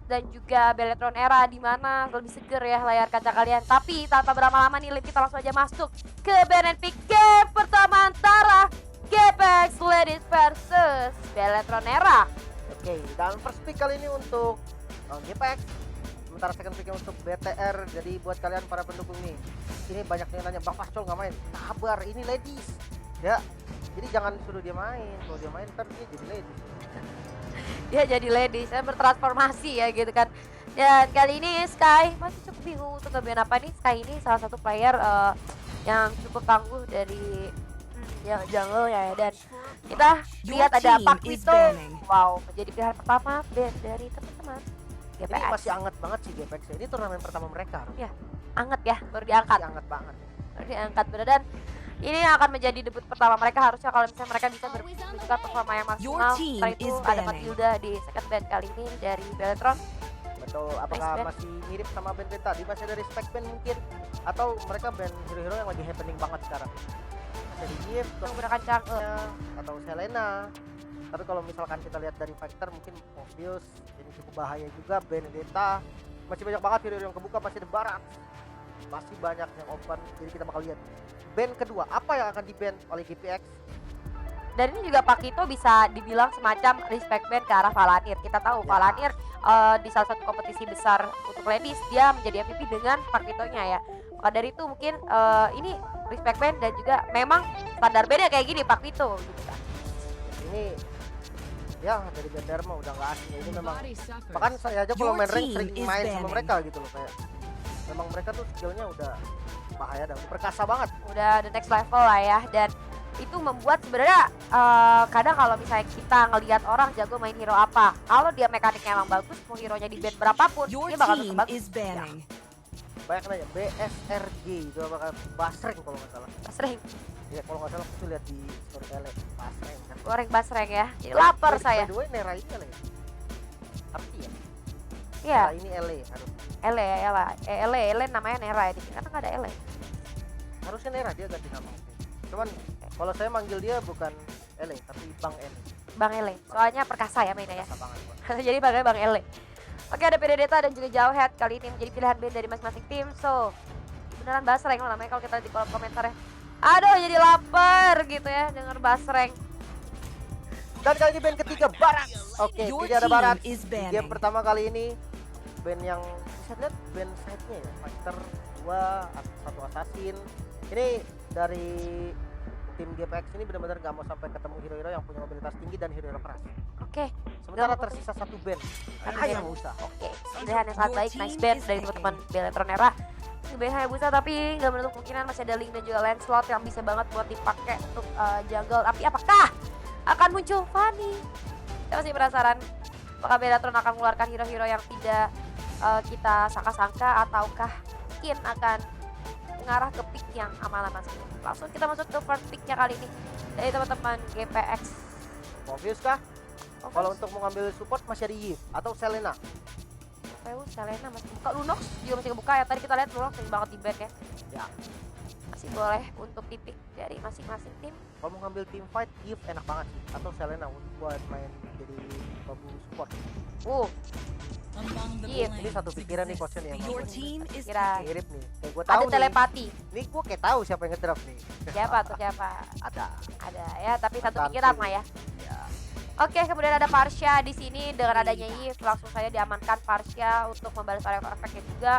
dan juga Beletron Era di mana lebih seger ya layar kaca kalian. Tapi tanpa berlama-lama nih kita langsung aja masuk ke Band Pick game pertama antara GPX Ladies versus Beletron Era. Oke, dan first pick kali ini untuk GPX, sementara second pick untuk BTR. Jadi buat kalian para pendukung nih, ini banyak yang nanya, Bang Pascol nggak main? Kabar, ini ladies ya, jadi jangan suruh dia main. Kalau dia main ntar dia jadi ladies. Dia jadi ladies, saya bertransformasi ya gitu kan. Dan kali ini Sky masih cukup bingung untuk nge-ban apa nih. Sky ini salah satu player yang cukup tangguh dari yang jungle ya. Dan kita lihat ada Pak Vito, wow, menjadi pilihan pertama ban dari teman-teman GPX. Ini masih hangat banget sih GPX, ini turnamen pertama mereka. Ya, hangat ya, baru diangkat. Masih hangat banget. Baru diangkat bener. Dan ini akan menjadi debut pertama mereka, harusnya kalau misalnya mereka bisa menunjukkan performa yang maksimal. Setelah itu ada Matilda di second ban kali ini dari Beletron. Betul, apakah masih mirip sama band tadi? Masih dari spek band mungkin? Atau mereka band hero-hero yang lagi happening banget sekarang? Jadi Yves, menggunakan Chang'e atau Selena. Tapi kalau misalkan kita lihat dari Factor, mungkin Obvious ini cukup bahaya juga. Benedetta, masih banyak banget hero-hero yang kebuka, masih ada Barat, masih banyak yang open. Jadi kita bakal lihat band kedua apa yang akan di-ban oleh GPX. Dan ini juga Pak Kito bisa dibilang semacam respect band ke arah Valanir. Kita tahu Ya. Valanir di salah satu kompetisi besar untuk ladies dia menjadi MVP dengan Pak Kitonya ya. Maka dari itu mungkin ini respect band dan juga memang standar bandnya kayak gini Pak Kito gitu kan. Ini ya dari band Dharma udah nggak asing. Ini memang, bahkan saya aja kalau main rank sering main sama mereka gitu loh, kayak memang mereka tuh skillnya udah bahaya dan perkasa banget. Udah the next level lah ya. Dan itu membuat sebenarnya kadang kalau misalnya kita ngelihat orang jago main hero apa, kalau dia mekaniknya emang bagus, mau hero nya di band berapapun dia bakal tetap bagus. Ya. Banyak nanya BSRG itu apakah Basreng kalau nggak salah. Basreng Ya kalau nggak salah aku lihat di story tele Basreng kan. goreng basreng ya, jadi lapar saya. By the way, Nera ini LA arti ya? Iya, Nera ini LA harus. Ele namanya Nera ya, karena nggak ada Ele. Harusnya Nera, dia ganti nama. Cuman kalau saya manggil dia bukan LA tapi Bang Ele. Bang Ele, soalnya perkasa ya mainnya ya. Perkasa banget, Bang. Jadi panggilnya Bang Ele. Oke, ada Benedetta dan juga Jauhead kali ini menjadi pilihan band dari masing-masing tim. So, beneran Basreng loh namanya kalau kita di kolom komentar ya. Aduh, jadi lapar gitu ya denger Basreng. Dan kali ini band ketiga Barat. Oke, tidak ada Barat di game pertama kali ini. Band yang bisa lihat band side-nya ya, Fighter 2, satu Assassin. Ini dari tim GPX ini benar-benar gak mau sampai ketemu hero-hero yang punya mobilitas tinggi dan hero-hero keras. Oke, Sementara tersisa satu band. Hayabusa. Oke, pilihan yang sangat baik, nice band dari teman-teman Beletron Era. Ini band Hayabusa tapi nggak menutup kemungkinan masih ada Link dan juga Lancelot yang bisa banget buat dipakai untuk jungle. Tapi apakah akan muncul Fanny? Saya masih penasaran apakah Beletron akan mengeluarkan hero-hero yang tidak kita sangka-sangka, ataukah mungkin akan mengarah ke pick yang aman-aman saja. Langsung kita masuk ke first picknya kali ini dari teman-teman GPX. Obvious kah? Kalau untuk mengambil support masih ada Yves atau Selena. Selena masih buka, Lunox juga masih kebuka ya. Tadi kita lihat Lunox sering banget di ban ya. Ya. Masih boleh untuk dipik dari masing-masing tim. Kalau mau ngambil team fight, Yves enak banget sih. Atau Selena buat main jadi babu support. Yves. Ini satu pikiran nih coachnya nih yang Kira mirip nih. Kayak gue tahu ada telepati. Nih gue kayak tahu siapa yang ngedraft nih. Siapa tuh siapa? Ada Ya, tapi satu Mantan pikiran tim. mah ya. Ya. Oke, kemudian ada Parsha di sini. Dengan adanya Yves langsung saja diamankan Parsha untuk membalas efeknya juga.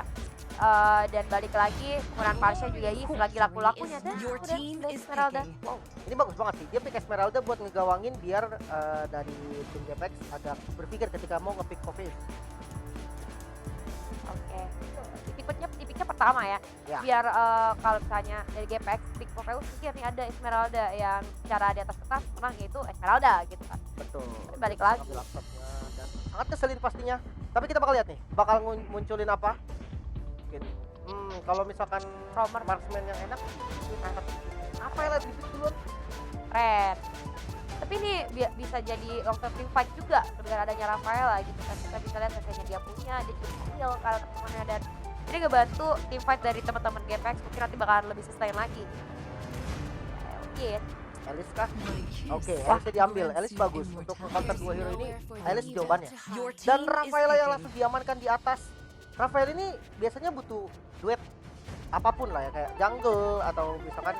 Dan balik lagi penggunaan Parsha juga Yves lagi laku-lakunya dan udah Esmeralda. Wow. Ini bagus banget sih. Dia pick Esmeralda buat ngegawangin biar dari tim GPX agak berpikir ketika mau ngepick Kofi. Oke. Tipiknya pertama ya. Ya. Biar kalau misalnya dari GPX pick Profeus mungkin nih ada Esmeralda yang cara di atas kertas menang yaitu Esmeralda gitu kan. Betul. Tapi balik lagi. Ngambil laptopnya dan sangat keselin pastinya. Tapi kita bakal lihat nih, bakal munculin apa? Mungkin kalau misalkan Romer. marksman yang enak, apa yang lebih duluan? Red. Tapi ini bisa jadi long term team fight juga dengan adanya Rafaela gitu kan. Kita bisa lihat rasanya dia punya, dia juga skill kalau teman-temannya, dan ini ngebantu team fight dari teman-teman GPX mungkin nanti bakalan lebih sustain lagi. Mungkin Alice kah? Oke, Wah. Alice diambil. Alice bagus untuk counter 2 hero ini. Alice jawabannya. Dan Rafaela yang langsung diamankan di atas. Rafael ini biasanya butuh duet apapun lah ya, kayak jungle atau misalkan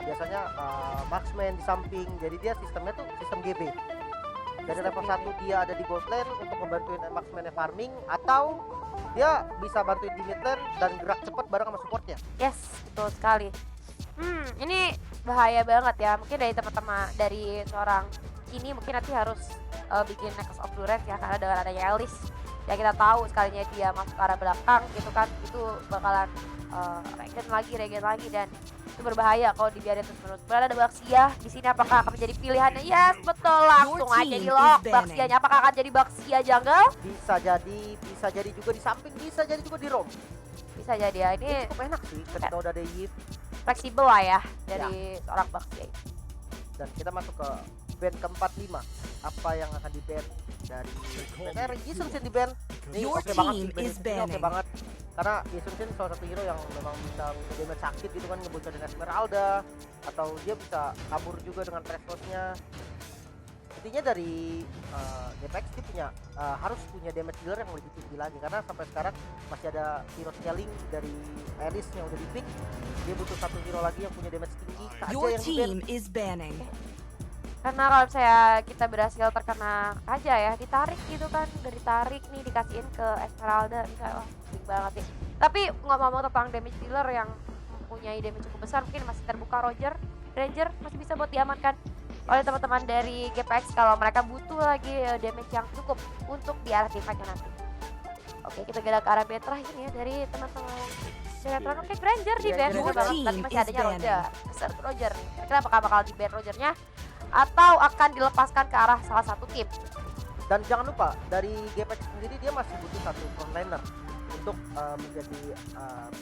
biasanya marksman di samping. Jadi dia sistemnya tuh sistem GB. Dari level 1 dia ada di gold lane untuk membantuin marksman farming, atau dia bisa bantuin di mid lane dan gerak cepat bareng sama supportnya. Yes, betul sekali. Ini bahaya banget ya. Mungkin dari teman-teman dari seorang ini mungkin nanti harus bikin Nexus of Durance ya, karena dengan adanya Alice ya kita tahu sekalinya dia masuk ke arah belakang gitu kan, itu bakalan regen lagi dan itu berbahaya kalau dibiarin terus-menerus. Berada ada Baxia di sini, apakah akan menjadi pilihannya? Yes, betul, langsung aja di lock Baxianya. Apakah akan jadi Baxia jungle? Bisa jadi juga di samping, bisa jadi juga di roam. Bisa jadi ya, ini Cukup enak sih ketika udah ada Yip. fleksibel lah ya dari seorang Baxia. Dan kita masuk ke band ke-45. Apa yang akan di band dari BTR? Yisun di band. Ini oke banget sih, band ini oke banget. Karena Yisun salah satu hero yang memang bisa damage sakit gitu kan, ngebocorin Esmeralda, atau dia bisa kabur juga dengan Threshold-nya. Intinya dari GPX dia punya harus punya damage dealer yang lebih tinggi lagi, karena sampai sekarang masih ada hero scaling dari Alice yang udah di pick. Dia butuh satu hero lagi yang punya damage tinggi saja yang di ban. Karena kalau saya kita berhasil terkena aja ya, ditarik gitu kan, udah ditarik nih dikasihin ke Esmeralda, misalnya wah penting banget ya. Tapi ngomong-ngomong tentang damage dealer yang mempunyai damage cukup besar, mungkin masih terbuka Ranger masih bisa buat diamankan oleh teman-teman dari GPX kalau mereka butuh lagi damage yang cukup untuk di arah teamfight-nya nanti. Oke, kita gerak ke arah band terakhir ya dari teman-teman Beletron. Oke, Granger di band juga banget, tapi masih adanya Roger. Kira-kira apakah bakal di band Rogernya atau akan dilepaskan ke arah salah satu tim? Dan jangan lupa dari GPX sendiri dia masih butuh satu frontliner untuk menjadi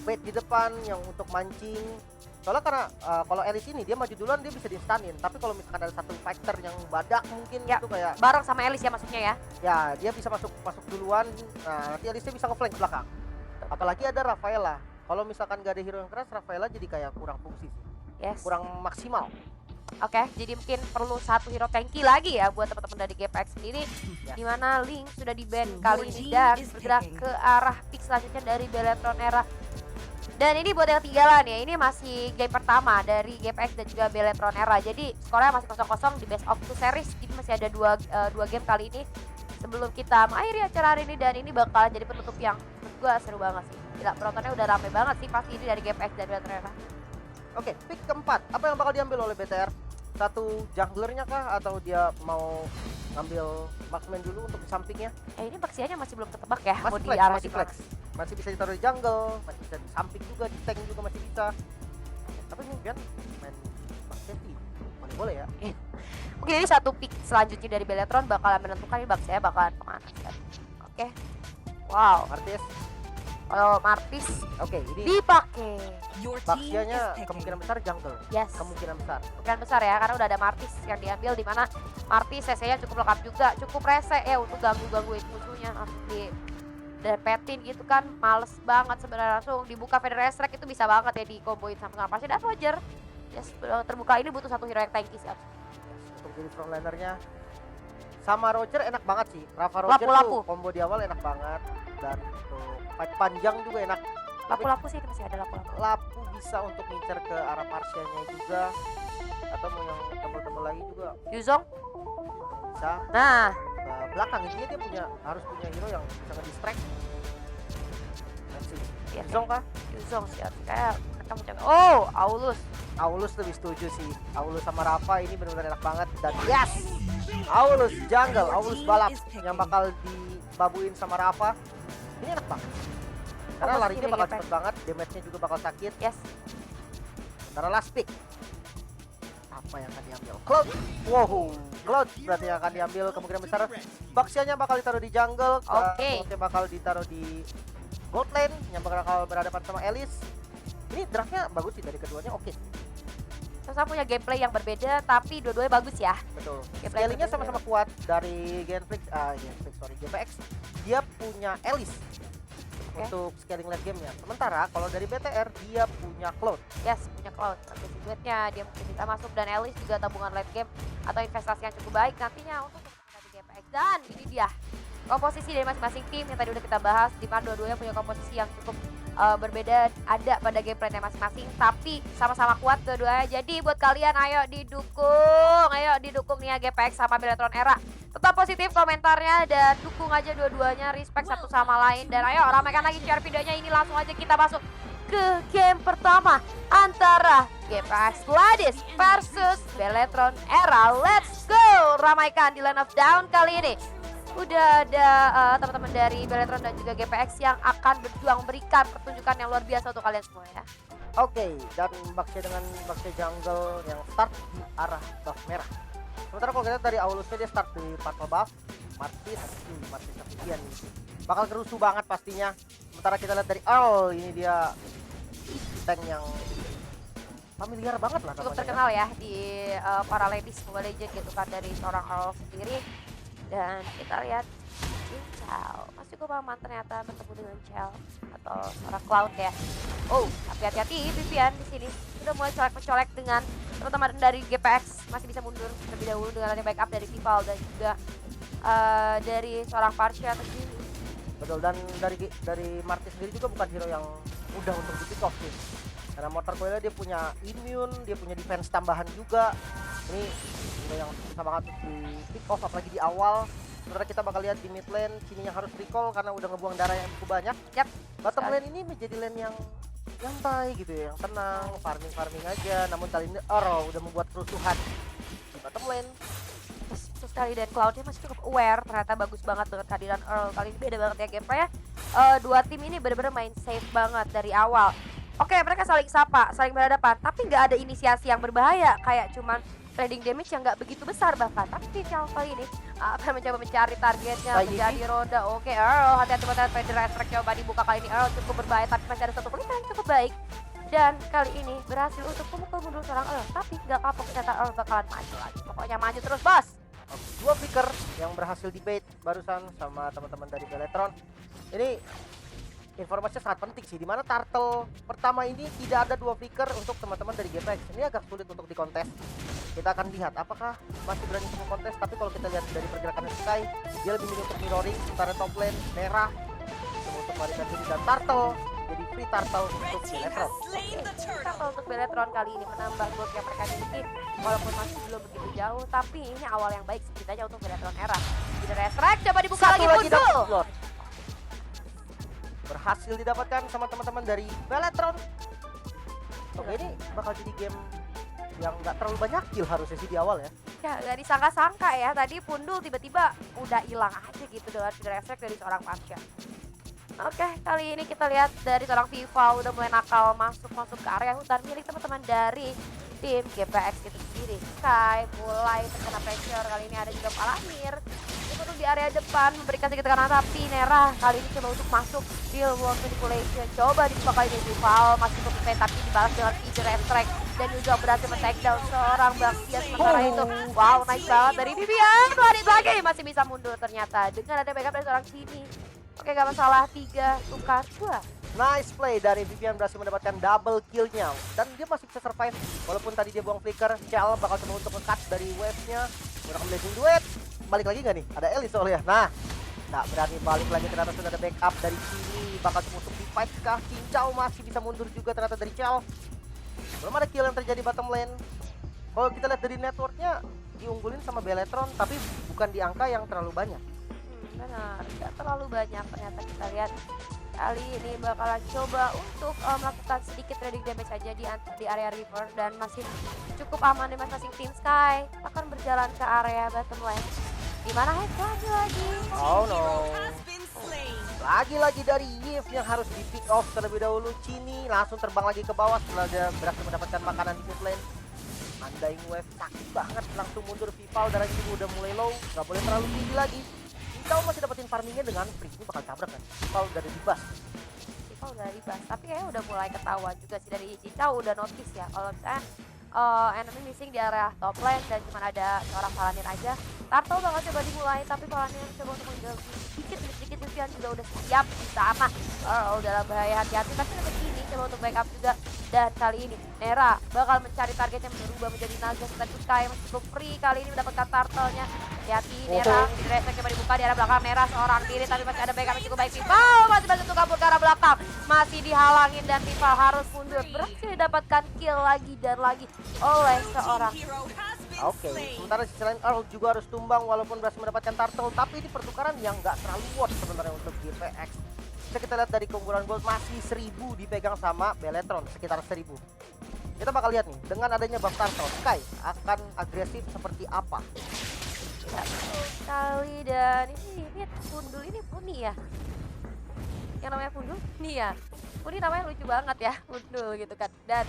bait di depan yang untuk mancing. Soalnya karena kalau Alice ini dia maju duluan dia bisa di-stunin, tapi kalau misalkan ada satu fighter yang badak mungkin Ya, gitu kayak bareng sama Alice ya maksudnya ya. ya dia bisa masuk duluan. Nah, nanti Alice bisa nge-flank belakang. Apalagi ada Rafaela. Kalau misalkan gak ada hero yang keras, Rafaela jadi kayak kurang fungsi sih. Yes. Kurang maksimal. Oke, jadi mungkin perlu satu hero tanky lagi ya buat teman-teman dari GPX sendiri. Ya. Di mana Link sudah di ban kali ini dan bergerak ke arah pick selanjutnya dari Beletron Era. Dan ini buat yang ketinggalan ya, ini masih game pertama dari GPX dan juga Beletron Era. Jadi skornya masih 0-0 di best of 2 series. Jadi masih ada dua game kali ini sebelum kita mengakhiri acara hari ini, dan ini bakalan jadi penutup yang menurut gua seru banget sih. Gila, penontonnya udah rame banget sih pasti ini dari GPX dan Beletron Era. Oke, pick keempat. Apa yang bakal diambil oleh BTR? Satu junglernya kah atau dia mau ngambil marksman dulu untuk di sampingnya? Ini Baxianya masih belum ketebak ya, mau Masih di flex, arah masih di flex. Masih bisa ditaruh di jungle, masih bisa di samping juga, di tank juga masih bisa. Tapi mungkin main Baxia sih boleh ya. Mungkin ini satu pick selanjutnya dari Beletron bakalan menentukan ini Baxia bakalan kemana. Oke. Wow, Martis. kalau Martis Oke, ini dipakai. Baxianya kemungkinan besar jungle. Yes. Kemungkinan besar. Kemungkinan besar ya, karena udah ada Martis yang diambil, di mana Martis CC-nya cukup lengkap juga, cukup rese ya untuk gangguin musuhnya, langsung di dapetin gitu kan, males banget sebenarnya. Langsung dibuka Federer Strike itu bisa banget ya dikomboin sama pasti dan Roger. Yes, terbuka ini butuh satu hero yang tanky sih. Yes, untuk jadi frontlinernya sama Roger enak banget sih. Rafa Roger Lapu-lapu. tuh combo di awal enak banget, dan untuk fight panjang juga enak. Lapu-lapu sih, itu masih ada lapu-lapu. Lapu bisa untuk ngincer ke arah Marsianya juga, atau mau yang tebel-tebel lagi juga Yuzong. bisa. Nah, Ke belakang intinya dia harus punya hero yang bisa nge-distract. iya, Zong kah? Yuzong sih kayak mereka mencoba. Oh, Aulus. Aulus lebih setuju sih. Aulus sama Rafa ini benar-benar enak banget. Dan yes, Aulus jungle, Aulus balap yang bakal dibabuin sama Rafa. Ini enak banget. Karena Oh, larinya pasti bakal dia cepet banget, damage-nya juga bakal sakit. Yes. Sementara last pick, apa yang akan diambil? Cloud. Wow, Cloud berarti yang akan diambil kemungkinan besar. Baxianya bakal ditaruh di jungle. Oke. Cloudnya bakal ditaruh di gold lane yang bakal berhadapan sama Alice. Ini draftnya bagus sih dari keduanya, oke. Sama punya gameplay yang berbeda, tapi dua-duanya bagus ya. Betul. Gameplay Scalingnya berbeda. sama-sama kuat dari GPX. Dia punya Alice. untuk scaling late gamenya. Sementara kalau dari BTR dia punya Cloud. Yes, punya Cloud. Transisi duetnya dia mungkin bisa masuk dan Alice juga tabungan late game atau investasi yang cukup baik nantinya untuk dari GPX. Dan ini dia komposisi dari masing-masing tim yang tadi udah kita bahas, di mana dua-duanya punya komposisi yang cukup berbeda ada pada gameplaynya masing-masing, tapi sama-sama kuat dua-duanya. Jadi buat kalian ayo didukung nih ya GPX sama Beletron Era. Tetap positif komentarnya dan dukung aja dua-duanya, respect satu sama lain. Dan ayo ramaikan lagi share videonya, ini langsung aja kita masuk ke game pertama antara GPX Gladys versus Beletron Era. Let's go, ramaikan di Line of Down kali ini. Udah ada teman-teman dari Beletron dan juga GPX yang akan berjuang berikan pertunjukan yang luar biasa untuk kalian semua ya. Oke, dan Bakshe dengan Bakshe jungle yang start di arah buff merah. Sementara kalau kita dari Aulusnya dia start di purple buff, Martis Safian ini bakal kerusuh banget pastinya. Sementara kita lihat dari Earl, ini dia tank yang familiar banget lah Cukup namanya. terkenal ya di para ladies Mobile Legends gitu kan, dari seorang Earl sendiri. Dan kita lihat Chao masih cukup aman ternyata bertemu dengan Chao atau seorang Cloud ya. Oh, tapi hati-hati Vivian di sini sudah mulai colek-mencolek dengan teman-teman dari GPX, masih bisa mundur terlebih dahulu dengan ada backup dari Vival dan juga dari seorang Parsha sendiri. Betul, dan dari Martis sendiri juga bukan hero yang mudah untuk di pick off sih. Karena Mortar Coil dia punya immune, dia punya defense tambahan juga. Ini yang susah banget di pick off apalagi di awal. Sebenarnya kita bakal lihat di mid lane Cini yang harus recall karena udah ngebuang darah yang cukup banyak. Yap. Bottom lane ini menjadi lane yang nyantai gitu ya, yang tenang, farming aja. Namun kali ini Earl udah membuat kerusuhan di bottom lane. Terus sekali dan Cloudnya masih cukup aware, ternyata bagus banget dengan kehadiran Earl. Kali ini beda banget ya gameplay ya. Dua tim ini benar-benar main safe banget dari awal. Oke, mereka saling sapa, saling berhadapan, tapi nggak ada inisiasi yang berbahaya, kayak cuman trading damage yang nggak begitu besar bahkan. Tapi Chao kali ini akan mencoba mencari targetnya, menjadi roda. Oke, Earl, hati-hati buat Federer Restrek coba dibuka kali ini. Earl cukup berbahaya, tapi masih ada satu pelitan yang cukup baik. Dan kali ini berhasil untuk memukul mundur seorang Earl, tapi nggak kapok, ternyata Earl bakalan maju lagi. Pokoknya maju terus, bos. Dua flicker yang berhasil debate barusan sama teman-teman dari Beletron. Ini informasinya sangat penting sih, dimana turtle pertama ini tidak ada dua flicker untuk teman-teman dari GPX. Ini agak sulit untuk dikontes. Kita akan lihat apakah masih berani untuk kontes, tapi kalau kita lihat dari pergerakan Sky, dia lebih milih untuk mirroring. Sementara top lane merah untuk barisan ini dan turtle jadi free turtle untuk Beletron. Turtle untuk Beletron kali ini menambah gold yang mereka miliki, walaupun masih belum begitu jauh, tapi ini awal yang baik setidaknya untuk Beletron Era. Jadi Restrek coba dibuka lagi muncul. Berhasil didapatkan sama teman-teman dari Beletron. Oke, ini bakal jadi game yang nggak terlalu banyak kill harusnya sih di awal ya. Ya, gak disangka-sangka ya, tadi Pundul tiba-tiba udah hilang aja gitu dengan Restrek dari seorang Parsha. Oke, kali ini kita lihat dari seorang Viva udah mulai nakal masuk ke area hutan milik teman-teman dari tim GPX itu sendiri. Sky mulai terkena pressure, kali ini ada juga Palamir untuk di area depan memberikan sedikit tekanan, tapi Nera kali ini coba untuk masuk real world manipulation. Coba dibuka kali ini Viva masih cukup pen, tapi dibalas dengan feature Restrek dan juga berhasil men-take down seorang Baxia. Sementara itu wow, nice banget dari Vivian, lagi masih bisa mundur ternyata dengan ada backup dari seorang Cini. Oke, gak masalah, 3 tukar 2. Nice play dari Vivian, berhasil mendapatkan double killnya dan dia masih bisa survive walaupun tadi dia buang flicker. Chal bakal coba untuk nge-cut dari wave-nya. Menggunakan blazing duet. Balik lagi nggak nih? Ada Ellie soalnya. Nah, nggak berani balik lagi, ternyata sudah ada backup dari sini. Bakal coba untuk di-fight kah? Cincau masih bisa mundur juga ternyata dari Chal. Belum ada kill yang terjadi bottom lane. Kalau kita lihat dari networknya diunggulin sama Beletron, tapi bukan di angka yang terlalu banyak. Benar, tidak terlalu banyak. Ternyata kita lihat kali ini bakalan coba untuk melakukan sedikit trading damage saja di area river dan masih cukup aman di masing-masing tim. Sky akan berjalan ke area bottom lane, dimana Hex lagi. Oh no, lagi-lagi dari Yves yang harus di pick off terlebih dahulu. Cini langsung terbang lagi ke bawah setelah dia berhasil mendapatkan makanan di mid lane. Undying wave sakit banget, langsung mundur. Vival darahnya juga udah mulai low, nggak boleh terlalu tinggi lagi. Cincau masih dapetin farmingnya dengan free, ini bakal tabrak kan. Vival udah ada di bus. Vival udah di bus, tapi kayaknya udah mulai ketahuan juga sih dari Cincau, udah notice ya kalau misalnya enemy missing di area top lane dan cuma ada seorang Paladin aja. Turtle bakal coba dimulai, tapi Paladin coba untuk mengganggu sedikit Vivian juga udah siap di sana. Dalam bahaya, hati-hati, tapi ada ini coba untuk backup juga. Dan kali ini Nera bakal mencari target yang berubah menjadi naga. Tadi Sky masih cukup free, kali ini mendapatkan turtle-nya. Hati-hati Nera, di reset coba dibuka di arah belakang Nera seorang diri, tapi masih ada backup yang cukup baik. Vival masih bantu untuk kabur ke arah belakang, masih dihalangin dan Vival harus mundur. Berhasil didapatkan kill lagi dan lagi oleh seorang. Oke, sementara sisi lain Earl juga harus tumbang walaupun berhasil mendapatkan turtle, tapi ini pertukaran yang nggak terlalu worth sebenarnya untuk GPX. Bisa kita lihat dari keunggulan gold masih 1000 dipegang sama Beletron, sekitar 1000. Kita bakal lihat nih, dengan adanya buff turtle, Sky akan agresif seperti apa. Ya, betul sekali. Dan ini Pundul ini Puni ya, yang namanya Pundul nih ya. Puni namanya lucu banget ya, Pundul gitu kan. Dan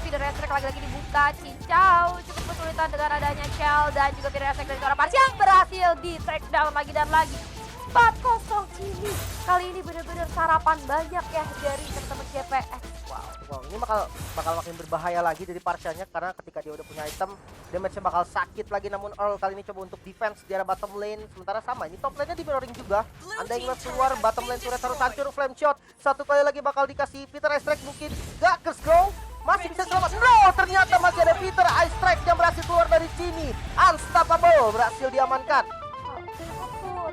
feeder restrek lagi-lagi dibuka. Cincau cukup kesulitan dengan adanya Shell dan juga feeder restrek dari seorang Pars yang berhasil di track down lagi dan lagi. 4-0 sini. Kali ini benar-benar sarapan banyak ya dari teman-teman GPX. Wow, ini bakal makin berbahaya lagi dari Parsianya, karena ketika dia udah punya item, damage-nya bakal sakit lagi. Namun Earl kali ini coba untuk defense di arah bottom lane. Sementara sama, ini top lane-nya di mirroring juga. Anda yang keluar, bottom lane turret harus hancur. Flame shot, satu kali lagi bakal dikasih Peter Ice Strike, mungkin gak ke go. Masih bisa selamat. No, ternyata masih ada Peter Ice Strike yang berhasil keluar dari sini. Unstoppable, berhasil diamankan.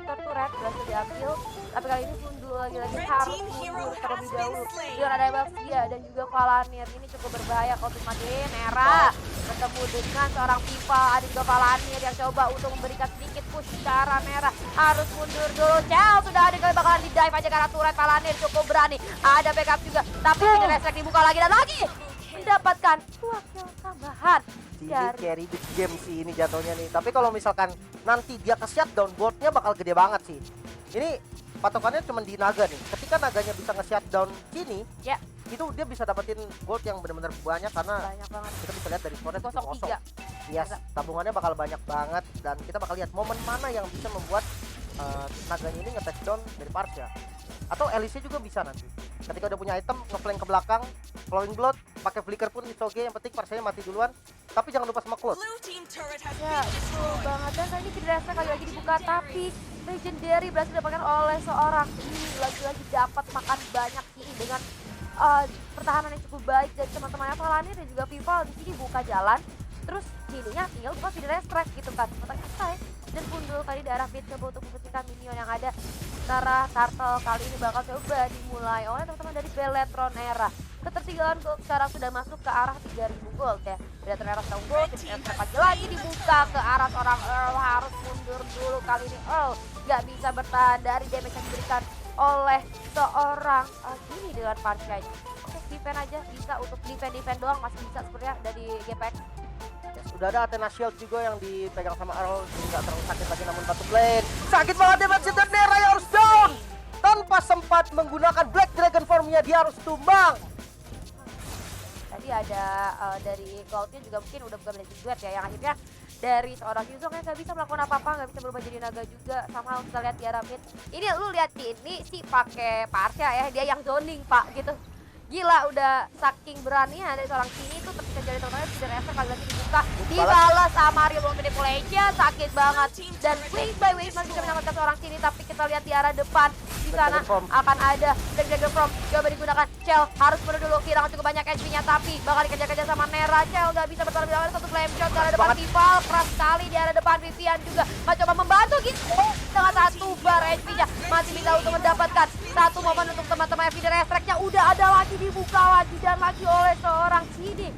Turret berhasil diambil, tapi kali ini Pundul lagi-lagi harus mundur terlebih dahulu. Dengan ada Baxia dan juga Valanir, ini cukup berbahaya kalau dimatiin. Nera bertemu dengan seorang Viva, ada juga Valanir yang coba untuk memberikan sedikit push ke arah Nera. Harus mundur dulu. Cel sudah ada kali bakalan di dive aja karena turret. Valanir cukup berani, ada backup juga, tapi ini restrek dibuka lagi dan lagi mendapatkan 2 kill tambahan. Ini carry big game sih ini jatuhnya nih. Tapi kalau misalkan nanti dia ke shutdown, goldnya bakal gede banget sih. Ini patokannya cuma di naga nih. Ketika naganya bisa nge-shutdown sini, ya, itu dia bisa dapetin gold yang benar-benar banyak, karena banyak banget. kita bisa lihat dari skornya Kosong 3. Yes, tabungannya bakal banyak banget, dan kita bakal lihat momen mana yang bisa membuat naganya ini nge-touchdown dari Parsha. Atau Elise juga bisa nanti. Ketika udah punya item, nge-flank ke belakang, flowing blood, pakai flicker pun it's okay, yang penting Parshanya mati duluan. Tapi jangan lupa smoke cloud. Ya, betul banget. Dan kali ini Fidrasa kali lagi dibuka, tapi Legendary berhasil didapatkan oleh seorang ini. Lagi-lagi dapat makan banyak sih dengan pertahanan yang cukup baik dari teman-temannya Valanir dan juga Vival. Di sini buka jalan, terus jadinya tinggal buka Fidrasa gitu kan. Sementara Sky dan Pundul kali di arah mid coba untuk membersihkan minion yang ada. Secara Turtle kali ini bakal coba dimulai oleh teman-teman dari Beletron Era. Ketertinggalan gold sekarang sudah masuk ke arah 3000 gold ya. Beletron Era sudah gold, lagi dibuka ke arah seorang Earl. Harus mundur dulu kali ini Earl. Gak bisa bertahan dari damage yang diberikan oleh seorang gini dengan Parsha. Untuk defense aja bisa, untuk defense doang masih bisa sebenarnya dari GPX. Sudah ada Athena Shield juga yang dipegang sama Earl, nggak terlalu sakit lagi, namun batu blade sakit banget damage, dan Nera yang harus down tanpa sempat menggunakan Black Dragon Form-nya, dia harus tumbang. Tadi ada dari Cloud-nya juga mungkin udah bukan Legend Duet ya, yang akhirnya dari seorang Yuzong yang nggak bisa melakukan apa-apa, nggak bisa berubah jadi naga juga. Sama kita lihat di arah mid, ini lu lihat ini sih pakai Parsha ya, dia yang zoning pak gitu. Gila, udah saking beraninya dari seorang sini tuh terpisah jadi teman-teman. Tidak efek lagi dibuka, dibalas sama remote manipulation, sakit banget. Dan wave by wave masih bisa menyelamatkan seorang sini, tapi kita lihat di arah depan di sana akan ada Black Dragon Form coba digunakan. Shell harus mundur dulu, kehilangan cukup banyak HP-nya, tapi bakal dikejar-kejar sama Nera. Shell gak bisa bertahan lebih lama, satu flame shot ke arah depan Vival, keras sekali di arah depan. Vivian juga mencoba membantu gitu dengan satu bar HP-nya, masih bisa untuk mendapatkan satu momen untuk teman-teman Feeder Restrek-nya. Udah ada lagi dibuka lagi dan lagi oleh seorang sini.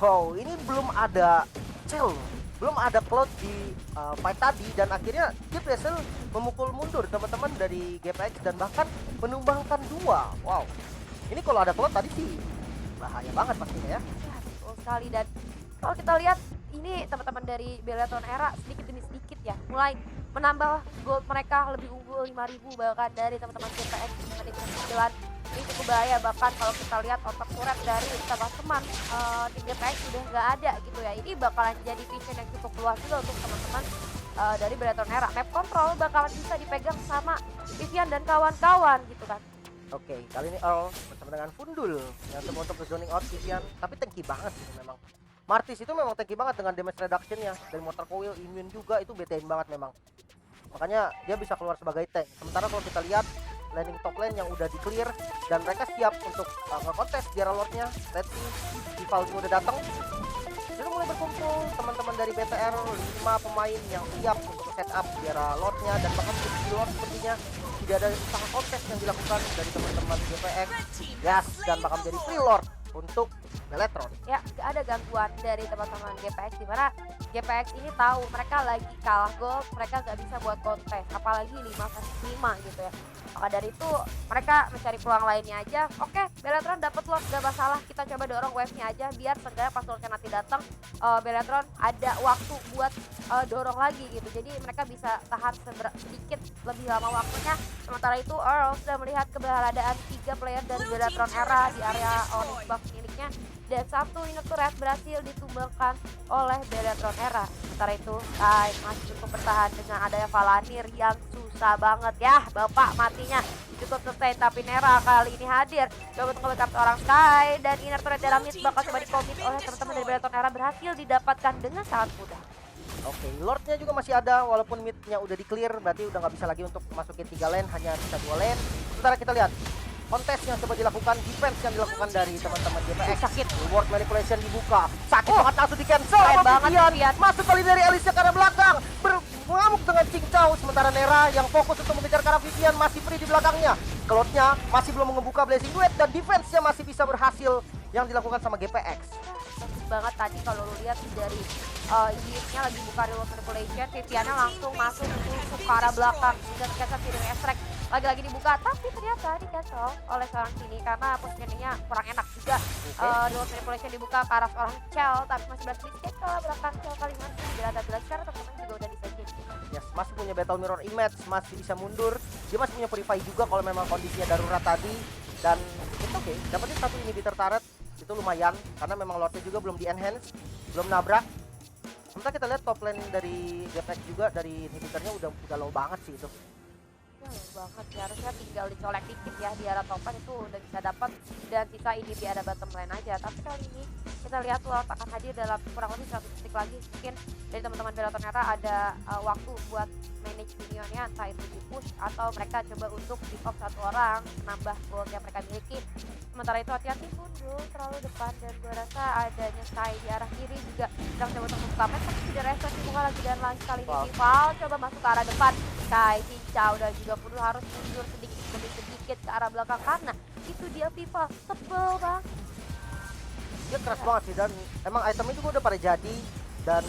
Wow, ini belum ada Shell, belum ada Cloud di fight tadi, dan akhirnya dia berhasil memukul mundur teman-teman dari GPX dan bahkan menumbangkan 2. Wow, ini kalau ada Cloud tadi sih bahaya banget pastinya ya. Ya, betul sekali. Dan kalau kita lihat ini teman-teman dari Beletron Era sedikit demi sedikit ya mulai menambah gold mereka, lebih unggul 5000 bahkan dari teman-teman GPX dengan jalan. Ini cukup bahaya, bahkan kalau kita lihat otak turret dari teman-teman tim GPX sudah nggak ada gitu ya. Ini bakalan jadi vision yang cukup luas juga untuk teman-teman dari Beletron Era. Map control bakalan bisa dipegang sama Vivian dan kawan-kawan gitu kan. Oke, kali ini Earl bersama dengan Pundul yang coba untuk zoning out Vivian, tapi tanky banget sih memang. Martis itu memang tanky banget dengan damage reduction-nya dari Mortar Coil, immune juga, itu betain banget memang. makanya dia bisa keluar sebagai tank. Sementara kalau kita lihat landing top lane yang udah di clear dan mereka siap untuk nge-contest biar lordnya. Let's see, Vival juga udah datang. Sudah mulai berkumpul teman-teman dari BTR, 5 pemain yang siap untuk setup biar lordnya, dan bahkan untuk di lord sepertinya tidak ada usaha kontes yang dilakukan dari teman-teman GPX. Yes, dan bakal menjadi free lord untuk Beletron. Ya, gak ada gangguan dari teman-teman GPX, dimana GPX ini tahu mereka lagi kalah gold, mereka gak bisa buat kontes, apalagi 5-5 gitu ya. Maka dari itu mereka mencari peluang lainnya aja. Oke, Beletron dapat lord, gak masalah, kita coba dorong wave-nya aja biar seenggaknya pas lordnya nanti datang, Beletron ada waktu buat dorong lagi gitu. Jadi mereka bisa tahan sedikit lebih lama waktunya. Sementara itu Earl sudah melihat keberadaan 3 player dari Beletron Era di area Onyx Buff miliknya, dan satu unit turret berhasil ditumbangkan oleh Beletron Era. Sementara itu Kai masih cukup bertahan dengan adanya Valanir yang susah banget ya, bapak matinya cukup sustain, tapi Nera kali ini hadir coba untuk nge-backup seorang Sky, dan inner turret dalam mid bakal coba di-commit oleh teman-teman dari Beletron Era, berhasil didapatkan dengan sangat mudah. Oke, lordnya juga masih ada walaupun midnya udah di clear, berarti udah nggak bisa lagi untuk masukin 3 lane, hanya bisa 2 lane. Sementara kita lihat kontes yang coba dilakukan, defense yang dilakukan dari teman-teman GPX. Sakit. Reward manipulation dibuka, sakit banget, langsung di cancel Keren sama banget, Vivian. Vivian. Masuk kali dari Alicia ke arah belakang, mengamuk dengan cincau. Sementara Nera yang fokus untuk mengejar ke arah Vivian masih free di belakangnya. Cloud-nya masih belum membuka Blazing Duet, dan defense-nya masih bisa berhasil yang dilakukan sama GPX. Bagus banget tadi kalau lu lihat dari unitnya lagi buka reward manipulation, Viviannya langsung masuk ke arah belakang dan cancel feeding extract lagi-lagi dibuka, tapi ternyata di cancel oleh seorang sini karena posisinya kurang enak juga. Reward manipulation dibuka ke arah seorang Chell, tapi masih berhasil di cancel belakang Chell kali ini tidak ada belas, karena teman-teman juga udah disegel. Yes, masih punya battle mirror image, masih bisa mundur. Dia masih punya purify juga kalau memang kondisinya darurat tadi. Dan itu oke, dapetin satu inhibitor turret itu lumayan karena memang lordnya juga belum di enhance, belum nabrak. Sementara kita lihat top lane dari GPX juga dari inhibitornya udah low banget sih itu. Ya, banget ya, harusnya tinggal dicolek dikit ya di arah topan itu udah bisa dapat, dan sisa ini di arah bottom lane aja. Tapi kali ini kita lihat Lord akan hadir dalam kurang lebih 1 detik lagi. Mungkin dari teman-teman Beletron Era ada waktu buat manage minionnya, entah itu di push atau mereka coba untuk di off satu orang, menambah gold yang mereka miliki. Sementara itu hati-hati mundur terlalu depan, dan gue rasa adanya Sky di arah kiri juga sedang coba untuk membuka map, tapi tidak respon dibuka lagi, dan lagi kali ini Vival coba masuk ke arah depan. Sky, cincau, dan juga perlu harus mundur sedikit demi sedikit ke arah belakang karena itu dia Vival tebel banget. Dia keras banget sih, dan emang itemnya juga udah pada jadi, dan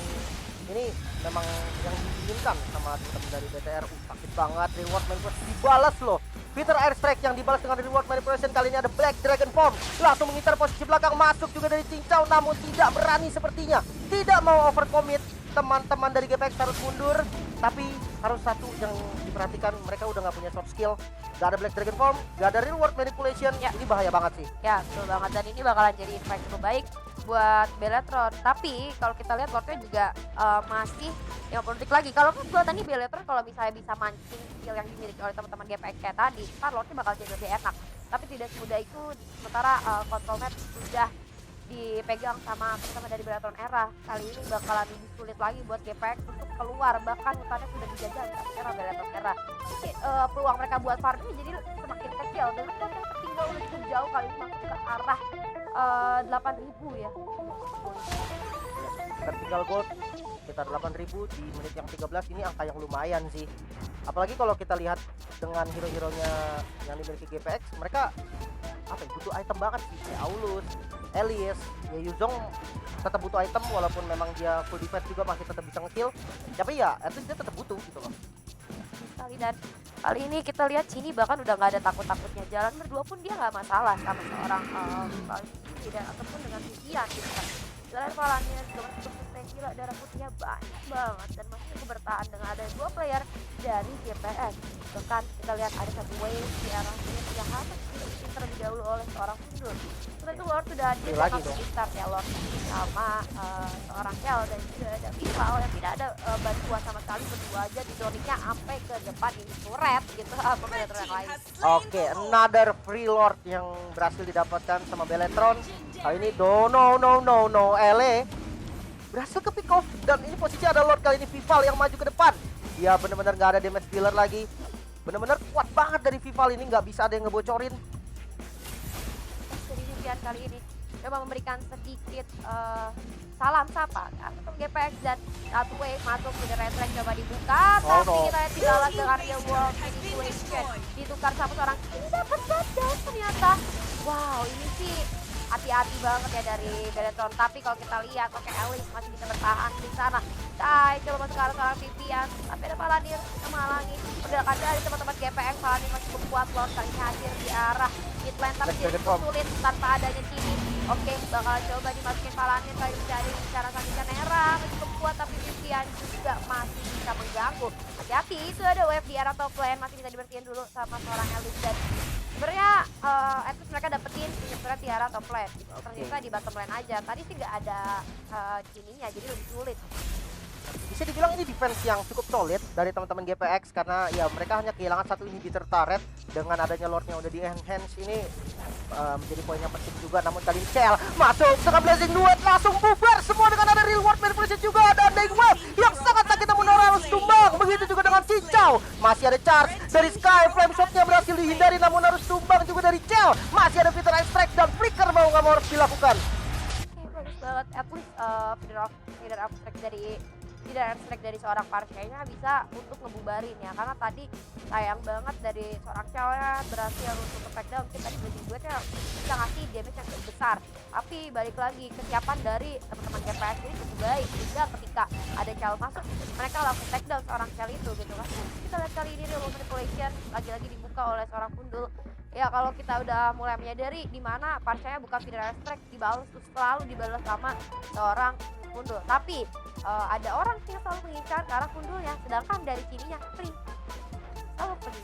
ini memang yang diinginkan sama teman dari BTR. Sakit banget, reward manipulation dibalas loh. Peter Airstrike yang dibalas dengan reward manipulation, kali ini ada Black Dragon Form. Langsung mengincar posisi belakang, masuk juga dari cincau, namun tidak berani sepertinya. Tidak mau overcommit, teman-teman dari GPX harus mundur. Tapi harus satu yang diperhatikan, mereka udah nggak punya short skill, nggak ada Black Dragon Form, nggak ada reward manipulation. Ya, ini bahaya banget sih. Ya, betul banget, dan ini bakalan jadi impact cukup baik buat Beletron. Tapi kalau kita lihat lordnya juga masih 50 detik lagi. Kalau buat tadi Beletron kalau misalnya bisa mancing skill yang dimiliki oleh teman-teman GPX kayak tadi, ntar lordnya bakal jadi lebih enak. Tapi tidak semudah itu, sementara control map sudah dipegang sama teman-teman dari Beletron Era. Kali ini bakalan lebih sulit lagi buat GPX untuk keluar, bahkan hutannya sudah dijajah sama era Beletron Era. Jadi peluang mereka buat farming jadi semakin kecil, dan mereka tertinggal udah cukup jauh kali ini masuk ke arah 8.000 ya. Vertical gold sekitar 8.000 di menit yang 13, ini angka yang lumayan sih. Apalagi kalau kita lihat dengan hero-heronya yang dimiliki GPX, mereka apa ya, butuh item banget sih, kayak Aulus, Elias, ya Yuzong tetap butuh item walaupun memang dia full defense juga masih tetap bisa nge-kill. Tapi ya at least dia tetap butuh gitu loh. Sekali, dan kali ini kita lihat sini bahkan udah nggak ada takut-takutnya, jalan berdua pun dia nggak masalah sama seorang tidak ataupun dengan Vivian gitu kan. Jalan Valanir juga masih cukup sustain, gila darah putihnya banyak banget, dan masih cukup bertahan dengan ada 2 player dari GPX. Bahkan kita lihat ada satu wave di arah sini yang harus diisi terlebih dahulu oleh seorang mundur. Setelah itu Lord sudah hadir Lagi bakal start ya, Lord sama seorang Kel, dan juga ada Vival yang tidak ada bantuan sama sekali, berdua aja didorongnya sampai ke depan ini turret gitu apa Beletron yang lain. Oke, another free lord yang berhasil didapatkan sama Beletron. Kali ini no, Ele berhasil ke pick off, dan ini posisi ada lord kali ini Vival yang maju ke depan. Ya bener-bener nggak ada damage dealer lagi. Bener-bener kuat banget dari Vival ini, nggak bisa ada yang ngebocorin. Jadi Vivian kali ini coba memberikan sedikit salam sapa untuk GPX dan satu wave masuk ke the red track, coba dibuka, tapi kita lihat dibalas dengan real world situation, ditukar sama seorang ini dapat shutdown ternyata. Wow, ini sih hati-hati banget ya dari Beletron, tapi kalau kita lihat oke Alice masih bisa bertahan di sana. Tai coba masuk ke arah seorang Vivian, tapi ada Palanir menghalangi pergerakan dari teman-teman GPX. Palanir masih cukup kuat, Lord kali ini hadir di arah mid lane, tapi jadi cukup sulit tanpa adanya Cini. Oke, bakal coba dimasukin Palanir kali ini dari cara Sandikan Era, cukup kuat tapi Vivian juga masih bisa mengganggu. Hati-hati, itu ada wave di arah top lane, masih bisa dibersihin dulu sama seorang Alice. Dan sebenarnya at least mereka dapetin sebenarnya di arah top lane. Ternyata di bottom lane aja. Tadi sih nggak ada Cininya, jadi lebih sulit. Bisa dibilang ini defense yang cukup solid dari teman-teman GPX karena ya mereka hanya kehilangan satu inhibitor turret. Dengan adanya Lordnya udah di enhance ini menjadi poin yang penting juga. Namun kali ini Cel masuk dengan Blazing Duet, langsung bubar semua dengan ada real world manipulation juga. Ada Undying Wave yang sangat sakit namun Nora harus tumbang. Begitu juga dengan Cincau, masih ada charge dari Sky, flame shotnya berhasil dihindari namun harus tumbang juga dari Cel. Masih ada Feather Extract dan Flicker mau nggak mau harus dilakukan. Bagus banget, at least Feather Extract dari seorang Parshanya bisa untuk ngebubarin ya, karena tadi sayang banget dari seorang Cel berhasil untuk ke down. Mungkin tadi Blazing Duetnya bisa ngasih damage yang cukup besar, tapi balik lagi kesiapan dari teman-teman GPX ini cukup baik sehingga ketika ada Cel masuk mereka langsung take down seorang Cel itu gitu kan. Kita lihat kali ini real manipulation lagi-lagi dibuka oleh seorang Kundul. Ya kalau kita udah mulai menyadari di mana Parshanya bukan Feather Extract, dibalas selalu dibalas sama seorang Kundul. Tapi ada orang yang selalu mengincar ke arah Kundulnya, sedangkan dari Cininya free. Selalu free.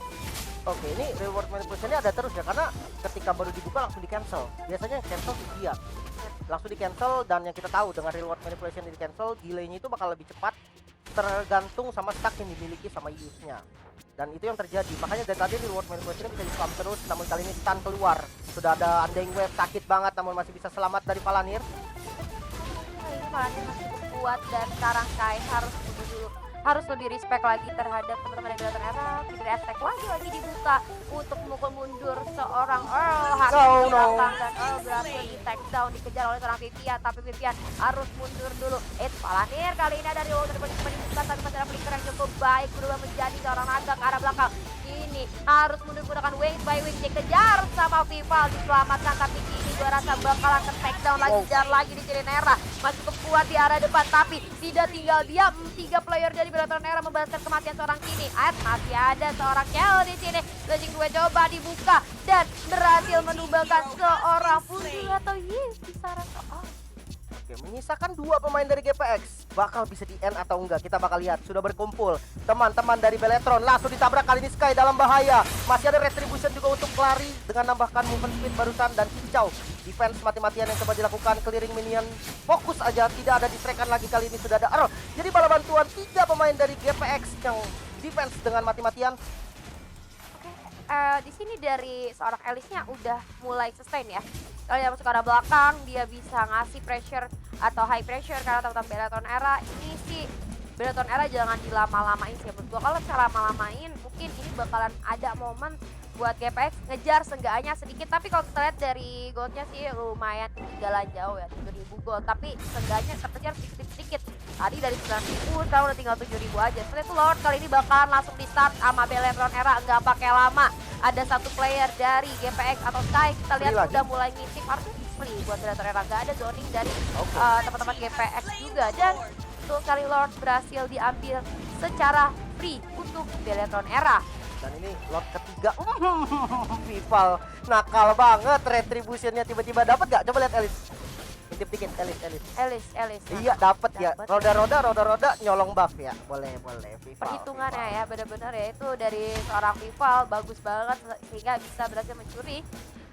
Oke, ini reward manipulation-nya ada terus ya, karena ketika baru dibuka langsung di cancel. Biasanya yang cancel dia langsung di cancel, dan yang kita tahu dengan reward manipulation di cancel, delay-nya itu bakal lebih cepat tergantung sama stack yang dimiliki sama use-nya. Dan itu yang terjadi, makanya dari tadi reward manipulation bisa di-spam terus, namun kali ini stun keluar. Sudah ada Undying Wave, sakit banget namun masih bisa selamat dari Palanir. Ini Palanir masih kuat dan sekarang Kai harus lebih respect lagi terhadap teman-teman yang Beletron Era. Feather Extract lagi dibuka untuk memukul mundur seorang Earl. Hakim di belakang dan Earl berhasil di take down, dikejar oleh seorang Vivian, tapi Vivian harus mundur dulu. Palanir kali ini ada di wall dari dibuka, tapi masih ada flicker yang cukup baik berubah menjadi seorang naga ke arah belakang. Ini harus mundur menggunakan wings by wings, dikejar sama Vival, diselamatkan, tapi ini gue rasa bakalan ke take down lagi, kejar lagi di Ciri Nera. Masih cukup kuat di arah depan, tapi tidak tinggal diam. 3 player dari Beletron Era membalaskan kematian seorang Cini. Masih ada seorang Cel di sini. Blazing Duet coba dibuka dan berhasil menumbangkan seorang Pundul atau bisa rasa Oke, menyisakan 2 pemain dari GPX. Bakal bisa di end atau enggak, kita bakal lihat. Sudah berkumpul teman-teman dari Beletron, langsung ditabrak kali ini Sky dalam bahaya. Masih ada Retribution juga untuk lari dengan nambahkan movement speed barusan, dan Cincau defense mati-matian yang coba dilakukan, clearing minion fokus aja, tidak ada distraction lagi. Kali ini sudah ada Earl. Jadi bala bantuan 3 pemain dari GPX yang defense dengan mati-matian. Di sini dari seorang Alice-nya udah mulai sustain ya. Kalau dia masuk ke arah belakang, dia bisa ngasih pressure atau high pressure karena teman-teman Beletron Era ini sih. Beletron Era jangan dilama-lamain sih menurut gua. Kalau cara lama-lamain mungkin ini bakalan ada momen buat GPX ngejar seenggaknya sedikit, tapi kalau kita lihat dari goldnya sih lumayan ketinggalan jauh ya, 7.000 gold, tapi seenggaknya terkejar sedikit-sedikit. Tadi dari 9.000 sekarang udah tinggal 7.000 aja. Setelah itu Lord kali ini bakalan langsung di start sama Beletron Era, nggak pakai lama. Ada satu player dari GPX atau Sky, kita lihat udah mulai ngintip, harusnya free buat Beletron Era, nggak ada zoning dari teman-teman GPX juga. Dan betul sekali Lord berhasil diambil secara free untuk Beletron Era. Dan ini Lord ketiga. Vival nakal banget, retributionnya tiba-tiba dapat gak? Coba lihat Alice. Intip dikit Alice. Iya dapat ya. Roda-roda nyolong buff ya. Boleh Vival. Perhitungannya ya benar-benar ya itu dari seorang Vival bagus banget sehingga bisa berhasil mencuri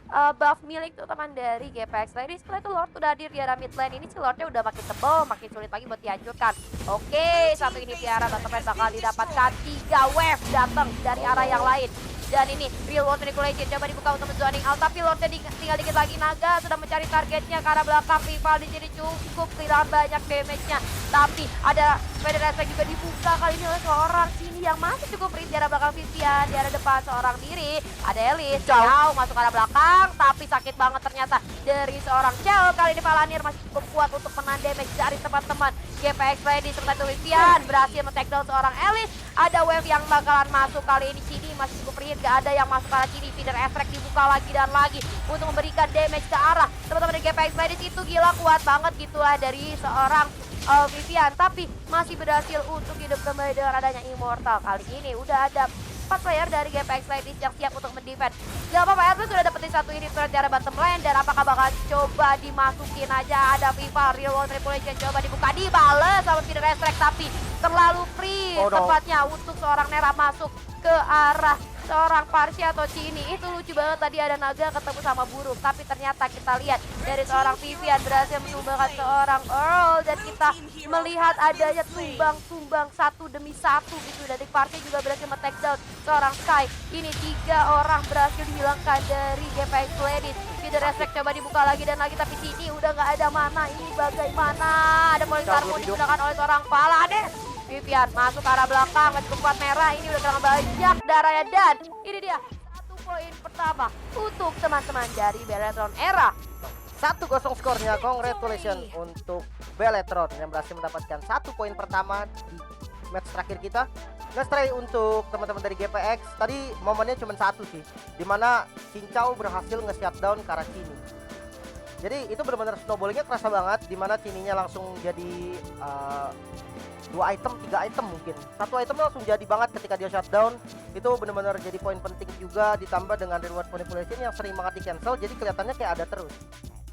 buff milik teman dari GPX. Lady setelah itu Lord udah hadir di arah mid lane. Ini si Lordnya udah makin tebal, makin sulit lagi buat dihancurkan. Oke, satu ini tiara bottom lane bakal didapatkan 3 wave datang dari arah yang lain. Dan ini real world manipulation coba dibuka untuk zoning out, tapi Lordnya tinggal dikit lagi. Naga sudah mencari targetnya ke arah belakang. Vival di sini cukup kehilangan banyak damage-nya. Tapi ada Spider Attack juga dibuka kali ini oleh seorang sini yang masih cukup free di arah belakang Vivian. Di arah depan seorang diri ada Elis jauh masuk ke arah belakang, tapi sakit banget ternyata dari seorang Chow. Kali ini Palanir masih cukup kuat untuk menahan damage dari teman-teman GPX ready. Sementara itu Vivian berhasil men-takedown seorang Elis. Ada wave yang bakalan masuk kali ini. Cini masih cukup free, gak ada yang masuk ke arah Cini. Feeder Attack dibuka lagi dan lagi untuk memberikan damage ke arah teman-teman dari GPX ready. Itu gila kuat banget gitu lah dari seorang Vivian, tapi masih berhasil untuk hidup kembali dengan adanya Immortal. Kali ini udah ada 4 player dari GPX Ladies yang siap untuk mendefend. Gak apa-apa, Edwin sudah dapetin satu ini turret di arah bottom lane, dan apakah bakal coba dimasukin aja. Ada Viva, Real World Manipulation coba dibuka, dibales sama Feeder Attack, tapi terlalu free tepatnya untuk seorang Nera masuk ke arah seorang Parsi atau Cini. Itu lucu banget, tadi ada naga ketemu sama burung, tapi ternyata kita lihat dari seorang Vivian berhasil menumbangkan seorang Earl, dan kita melihat adanya tumbang satu demi satu gitu. Dari Parsi juga berhasil men-takedown seorang Sky. Ini 3 orang berhasil dihilangkan dari GPX Ladies. Feeder Attack coba dibuka lagi dan lagi, tapi Cini udah nggak ada mana. Ini bagaimana? Ada Politarmo digunakan oleh seorang Paladin. Vivian masuk ke arah belakang, masih kuat merah. Ini udah kurang banyak darahnya, dan ini dia 1 poin pertama untuk teman-teman dari Beletron Era. 1-0 skornya. Congratulations untuk Beletron yang berhasil mendapatkan 1 poin pertama di match terakhir kita. Nge-stray untuk teman-teman dari GPX. Tadi momennya cuma 1 sih, dimana Cincau berhasil nge-shutdown ke arah Cini. Jadi itu benar-benar snowballingnya kerasa banget, dimana Cininya langsung jadi 2 item, 3 item mungkin. 1 item langsung jadi banget ketika dia shutdown. Itu benar-benar jadi poin penting juga, ditambah dengan reward manipulation yang sering banget di cancel, jadi kelihatannya kayak ada terus.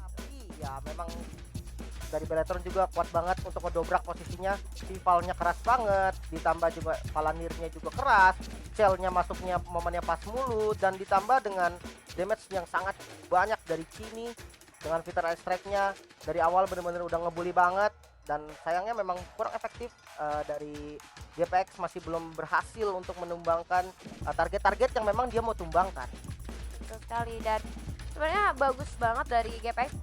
Tapi ya memang dari Beletron juga kuat banget untuk ngedobrak posisinya. Rivalnya keras banget, ditambah juga Palanirnya juga keras, shellnya masuknya momennya pas mulu, dan ditambah dengan damage yang sangat banyak dari Cini dengan Feeder Attack-nya dari awal benar-benar udah ngebully banget. Dan sayangnya memang kurang efektif dari GPX, masih belum berhasil untuk menumbangkan target-target yang memang dia mau tumbangkan. Betul sekali, dan sebenarnya bagus banget dari GPX.